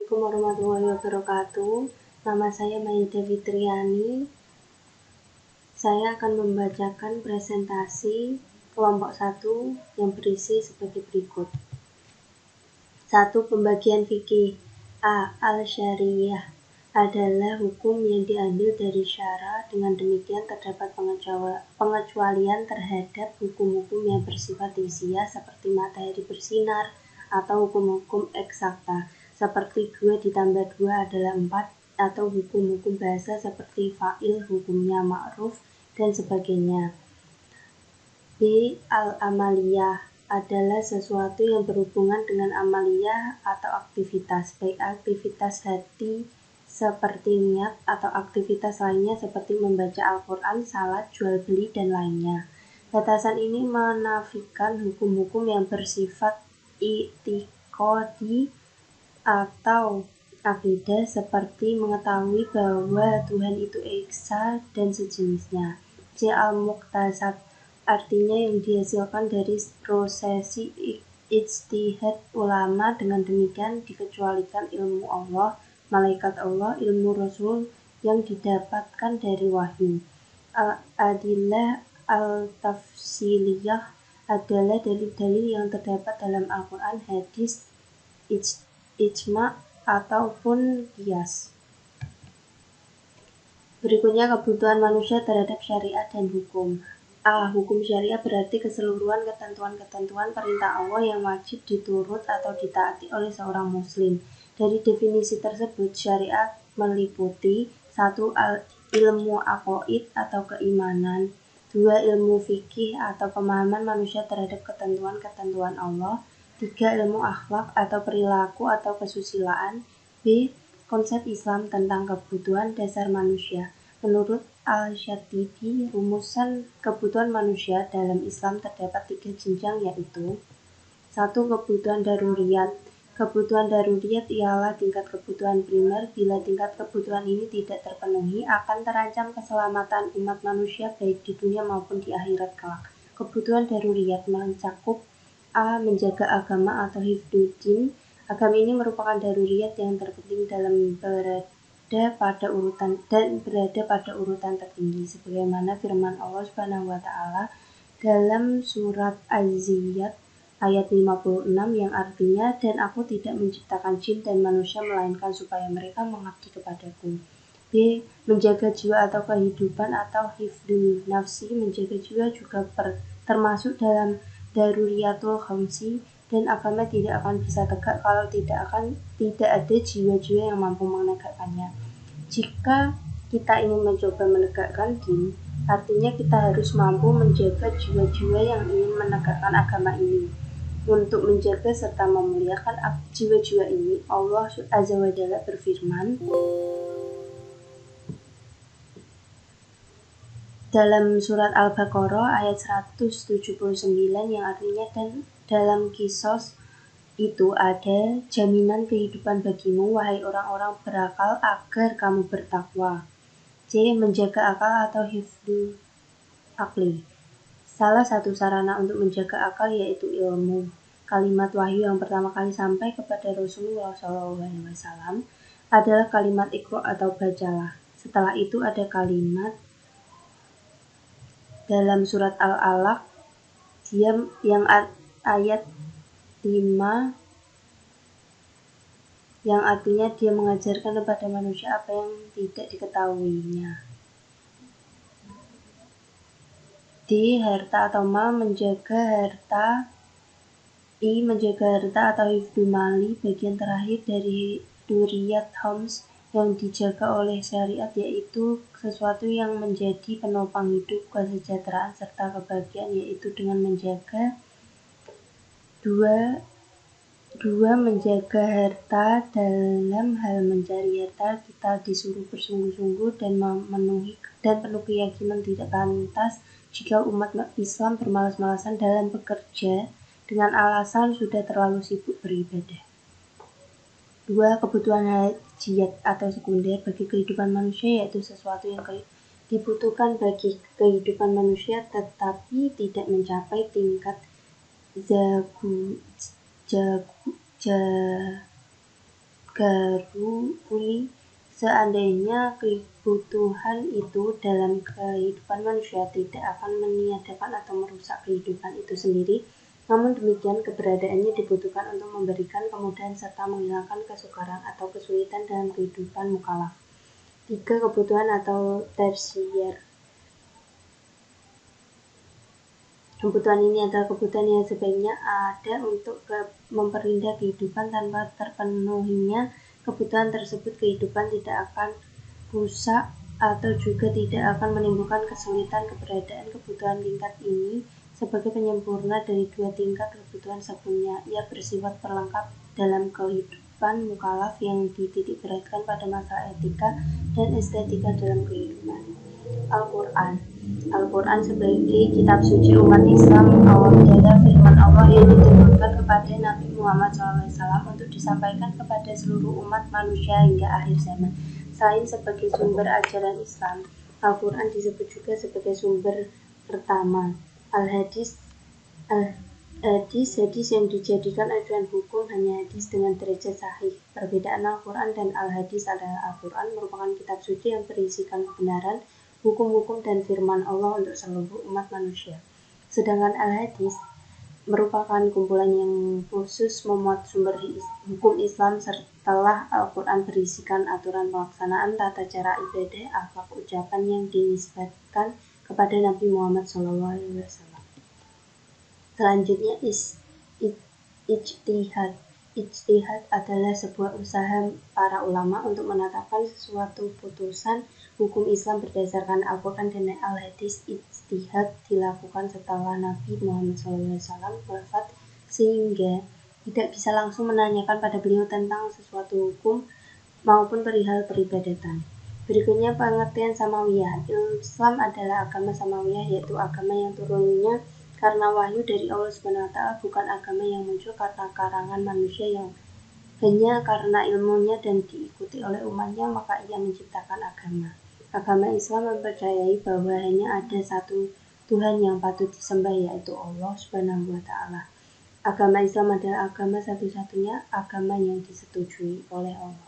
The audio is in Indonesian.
Assalamualaikum warahmatullahi wabarakatuh. Nama saya Maida Fitriani. Saya akan membacakan presentasi kelompok 1 yang berisi sebagai berikut. 1. Pembagian fikih. A. Al-Syariah adalah hukum yang diambil dari syara. Dengan demikian terdapat pengecualian terhadap hukum-hukum yang bersifat hisiah seperti matahari bersinar atau hukum-hukum eksakta seperti 2 ditambah 2 adalah 4 atau hukum-hukum bahasa seperti fa'il hukumnya ma'ruf dan sebagainya. B. Al-amaliyah adalah sesuatu yang berhubungan dengan amaliyah atau aktivitas, baik aktivitas hati seperti niat atau aktivitas lainnya seperti membaca Al-Quran, salat, jual beli, dan lainnya. Batasan ini menafikan hukum-hukum yang bersifat i'tiqadi atau akidah seperti mengetahui bahwa Tuhan itu esa dan sejenisnya. C. Al-Muktasab artinya yang dihasilkan dari prosesi ijtihad ulama. Dengan demikian dikecualikan ilmu Allah, malaikat Allah, ilmu Rasul yang didapatkan dari wahyu. Al-adillah al-tafsiliyah adalah dalil-dalil yang terdapat dalam Al-Quran, hadis, ijma' ataupun qiyas. Berikutnya kebutuhan manusia terhadap syariat dan hukum. A. Hukum syariah berarti keseluruhan ketentuan-ketentuan perintah Allah yang wajib diturut atau ditaati oleh seorang muslim. Dari definisi tersebut, syariat meliputi 1. Ilmu aqaid atau keimanan, 2. Ilmu fikih atau pemahaman manusia terhadap ketentuan-ketentuan Allah, 3. Ilmu akhlak atau perilaku atau kesusilaan. B. Konsep Islam tentang kebutuhan dasar manusia. Menurut Al-Syatidi, rumusan kebutuhan manusia dalam Islam terdapat 3 jenjang, yaitu 1. Kebutuhan daruriyat. Kebutuhan daruriyat ialah tingkat kebutuhan primer. Bila tingkat kebutuhan ini tidak terpenuhi, akan terancam keselamatan umat manusia baik di dunia maupun di akhirat kelak. Kebutuhan daruriyat mencakup A. Menjaga agama atau hifdzuddin. Agama ini merupakan daruriyat yang terpenting dalam berada pada urutan tertinggi, sebagaimana firman Allah Subhanahu wa taala dalam surat Az-Zariyat ayat 56 yang artinya, dan aku tidak menciptakan jin dan manusia melainkan supaya mereka mengabdi kepadaku. B. Menjaga jiwa atau kehidupan atau hifdzun nafsi. Menjaga jiwa juga termasuk dalam daruriyatul khamsi, dan agama tidak akan bisa tegak kalau tidak ada jiwa-jiwa yang mampu menegakkannya. Jika kita ingin mencoba menegakkan din, artinya kita harus mampu menjaga jiwa-jiwa yang ingin menegakkan agama ini. Untuk menjaga serta memuliakan jiwa-jiwa ini, Allah Azza wa Jalla berfirman dalam surat Al-Baqarah ayat 179 yang artinya, dan dalam kisos itu ada jaminan kehidupan bagimu, wahai orang-orang berakal, agar kamu bertakwa. C. Menjaga akal atau hifdzul aqli. Salah satu sarana untuk menjaga akal yaitu ilmu. Kalimat wahyu yang pertama kali sampai kepada Rasulullah SAW adalah kalimat Iqra atau bacalah. Setelah itu ada kalimat dalam surat Al-Alaq yang ayat 5 yang artinya dia mengajarkan kepada manusia apa yang tidak diketahuinya. D. Harta atau mal. Menjaga harta. I. Menjaga harta atau hifdzu mali. Bagian terakhir dari duriyat khams yang dijaga oleh syariat yaitu sesuatu yang menjadi penopang hidup, kesejahteraan, serta kebahagiaan, yaitu dengan menjaga 2. Menjaga harta. Dalam hal mencari harta, kita disuruh bersungguh-sungguh dan penuh keyakinan tidak pantas jika umat Islam bermalas-malasan dalam bekerja dengan alasan sudah terlalu sibuk beribadah. 2. Kebutuhan hajiyat atau sekunder bagi kehidupan manusia, yaitu sesuatu yang dibutuhkan bagi kehidupan manusia tetapi tidak mencapai tingkat garuli. Seandainya kebutuhan itu dalam kehidupan manusia tidak akan meniadakan atau merusak kehidupan itu sendiri, namun demikian keberadaannya dibutuhkan untuk memberikan kemudahan serta menghilangkan kesukaran atau kesulitan dalam kehidupan mukallaf. 3. Kebutuhan atau tersier. Kebutuhan ini adalah kebutuhan yang sebaiknya ada untuk memperindah kehidupan. Tanpa terpenuhinya kebutuhan tersebut, kehidupan tidak akan rusak atau juga tidak akan menimbulkan kesulitan. Keberadaan kebutuhan tingkat ini sebagai penyempurna dari 2 tingkat kebutuhan sebelumnya. Ia bersifat pelengkap dalam kehidupan mukallaf yang dititik beratkan pada masalah etika dan estetika dalam kehidupan. Al-Quran sebagai kitab suci umat Islam adalah firman Allah yang diturunkan kepada Nabi Muhammad SAW untuk disampaikan kepada seluruh umat manusia hingga akhir zaman. Selain sebagai sumber ajaran Islam, Al-Quran disebut juga sebagai sumber pertama. Hadis yang dijadikan acuan hukum hanya hadis dengan derajat sahih. Perbedaan Al-Quran dan Al-Hadis adalah Al-Quran merupakan kitab suci yang berisikan kebenaran, hukum-hukum dan firman Allah untuk seluruh umat manusia. Sedangkan Al-Hadis merupakan kumpulan yang khusus memuat sumber hukum Islam setelah Al-Quran berisikan aturan pelaksanaan, tata cara ibadah, akhlak, ucapan yang dinisbatkan kepada Nabi Muhammad SAW. Selanjutnya ijtihad. Ijtihad adalah sebuah usaha para ulama untuk menetapkan sesuatu putusan hukum Islam berdasarkan Al-Quran dan Al-Hadis. Ijtihad dilakukan setelah Nabi Muhammad SAW wafat, sehingga tidak bisa langsung menanyakan pada beliau tentang sesuatu hukum maupun perihal peribadatan. Berikutnya pengertian samawiyah. Islam adalah agama samawiyah, yaitu agama yang turunnya karena wahyu dari Allah SWT, bukan agama yang muncul karena karangan manusia yang hanya karena ilmunya dan diikuti oleh umatnya maka ia menciptakan agama. Agama Islam mempercayai bahwa hanya ada satu Tuhan yang patut disembah, yaitu Allah SWT. Agama Islam adalah agama satu-satunya agama yang disetujui oleh Allah.